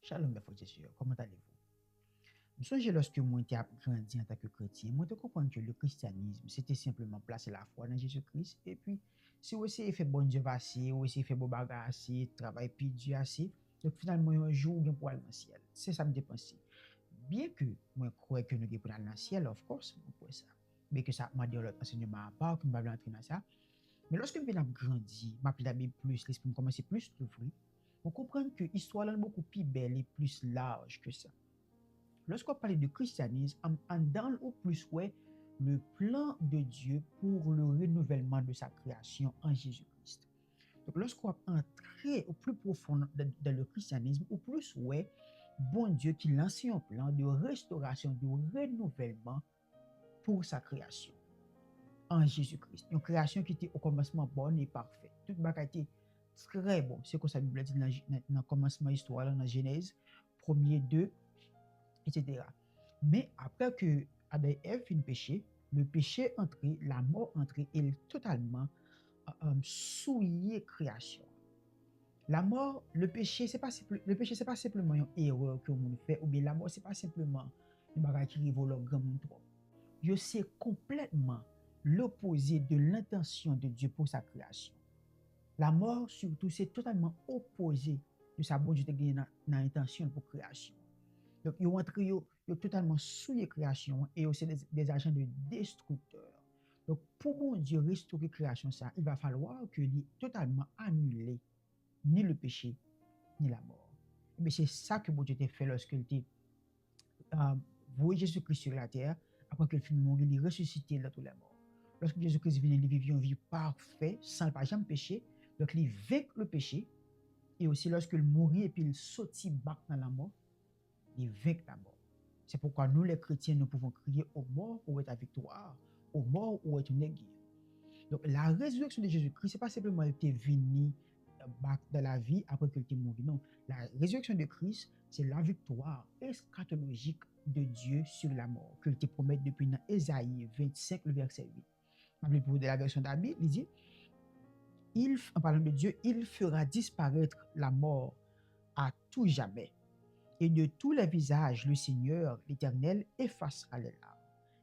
Shalom, mes frères et sœurs, comment allez-vous? Je songe lorsque moi j'ai grandi en tant que chrétien, moi je comprends que le christianisme, c'était simplement placer la foi dans Jésus-Christ. Et puis, si vous essayez de faire bon Dieu assez, ou essayez de faire bon bagage assez, travail puis Dieu assez, donc finalement, un jour, vous pour aller dans le ciel. C'est ça me dépense. Bien que moi crois que nous allons pour aller dans le ciel, of course, moi crois ça. Mais que ça m'a dit l'autre enseignement à part, que je ne vais pas entrer dans ça. Mais lorsque je grandi, je la Bible plus, l'esprit me commence plus à l'ouvrir, on comprend que l'histoire est beaucoup plus belle et plus large que ça. Lorsqu'on parle de christianisme, on dans au plus ouais le plan de Dieu pour le renouvellement de sa création en Jésus-Christ. Donc lorsqu'on entre au plus profond dans le christianisme, au plus ouais bon Dieu qui lance un plan de restauration, de renouvellement pour sa création en Jésus-Christ. Une création qui était au commencement bonne et parfaite. Tout le était très bon. C'est comme ça la Bible dit dans le commencement histoire, dans la Genèse, premier 2, etc. Mais après que Adam et Ève finissent péché, le péché entré, la mort entrée, et totalement souillé création. La mort, le péché, c'est pas simplement une erreur que monde fait, ou bien la mort, c'est pas simplement une bagarre qui rive au grand monde trop. C'est complètement l'opposé de l'intention de Dieu pour sa création. La mort, surtout, c'est totalement opposé de sa bonne Dieu dans l'intention pour création. Donc, ils ont entré, ils ont totalement souillé création et aussi des agents de destructeurs. Donc, pour mon Dieu restaurer la création, ça, il va falloir qu'il totalement annulé ni le péché, ni la mort. Mais c'est ça que mon Dieu a fait lorsqu'il a voué Jésus-Christ sur la terre, après qu'il finit de mourir, il est ressuscité dans tous les morts. Lorsque Jésus-Christ vient, il vit une vie parfaite, sans pas jamais péché. Donc, il vainc le péché. Et aussi, lorsqu'il mourit et puis il sortit back dans la mort, il vainc la mort. C'est pourquoi nous, les chrétiens, nous pouvons crier aux morts où est ta victoire, aux morts où est une guerre. Donc, la résurrection de Jésus-Christ, ce n'est pas simplement qu'il est venu dans la vie après qu'il est mort. Non, la résurrection de Christ, c'est la victoire eschatologique de Dieu sur la mort, qu'il te promet depuis dans Ésaïe 25, le verset 8. Pour de la version d'Abi, il dit, en parlant de Dieu, il fera disparaître la mort à tout jamais. Et de tous les visages, le Seigneur, l'Éternel, effacera les larmes.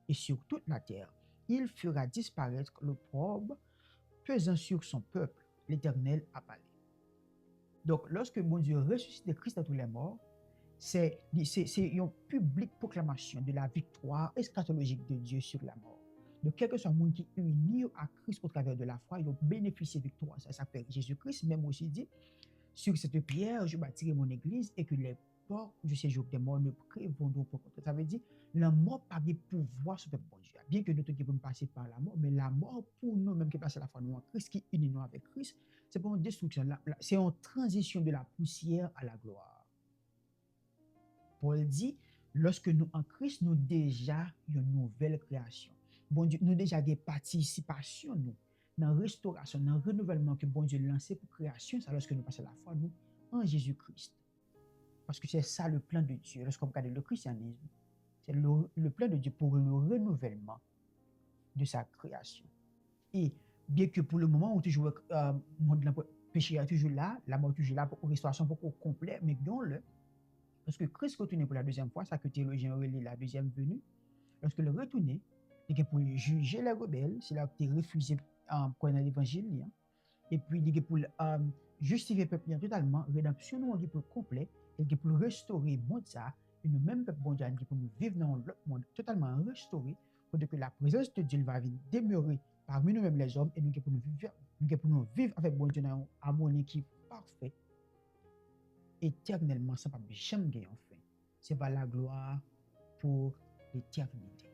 Et sur toute la terre, il fera disparaître l'opprobre pesant sur son peuple. L'Éternel a parlé. Donc, lorsque mon Dieu ressuscite Christ à tous les morts, c'est une publique proclamation de la victoire eschatologique de Dieu sur la mort. Donc, quel que soit le monde qui est uni à Christ au travers de la foi, ils ont bénéficié de victoire. Ça s'appelle Jésus-Christ, même aussi dit, sur cette pierre, je bâtirai mon église et que les portes du séjour des morts ne prévaudront pas contre. Ça veut dire, la mort n'a pas de pouvoir sur le bon Dieu. Bien que nous devons passer par la mort, mais la mort pour nous, même qui passent la foi nous en Christ, qui unit nous avec Christ, c'est pour une destruction. C'est une transition de la poussière à la gloire. Paul dit, lorsque nous en Christ, nous déjà une nouvelle création. Bon Dieu, nous déjà des participations, nous, dans la restauration, dans le renouvellement que bon Dieu lancé pour création, ça lorsque nous passons la foi, nous, en Jésus-Christ. Parce que c'est ça le plan de Dieu. Lorsqu'on regarde le christianisme, c'est le plan de Dieu pour le renouvellement de sa création. Et bien que pour le moment, on toujours, le péché est toujours là, la mort est toujours là pour une restauration beaucoup complète, mais le parce que Christ retourne pour la deuxième fois, ça que théologien relève la deuxième venue, lorsque le retourne, il est pour juger les rebelles, c'est là que tu es refusé dans l'évangile, et puis il est pour justifier le peuple totalement, rédemption nous est pour complet, et pour restaurer le monde ça, et nous même peuple mondial qui pour nous vivre dans l'autre monde totalement restauré, pour que la présence de Dieu va venir demeurer parmi nous-mêmes les hommes, et nous pour nous vivre avec bon Dieu dans une harmonie qui est parfaite, éternellement, sans pas jamais gagner en fin. C'est pas la gloire pour l'éternité.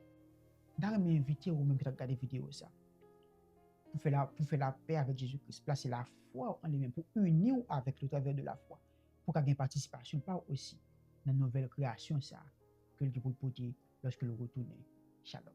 Dans mes invités ou même qui regarder vidéo ça, pour faire la paix avec Jésus-Christ, placer la foi en lui-même, pour unir avec le travers de la foi, pour qu'il y ait une participation, pas aussi dans la nouvelle création ça, que le pour porter lorsque le retourne. Shalom.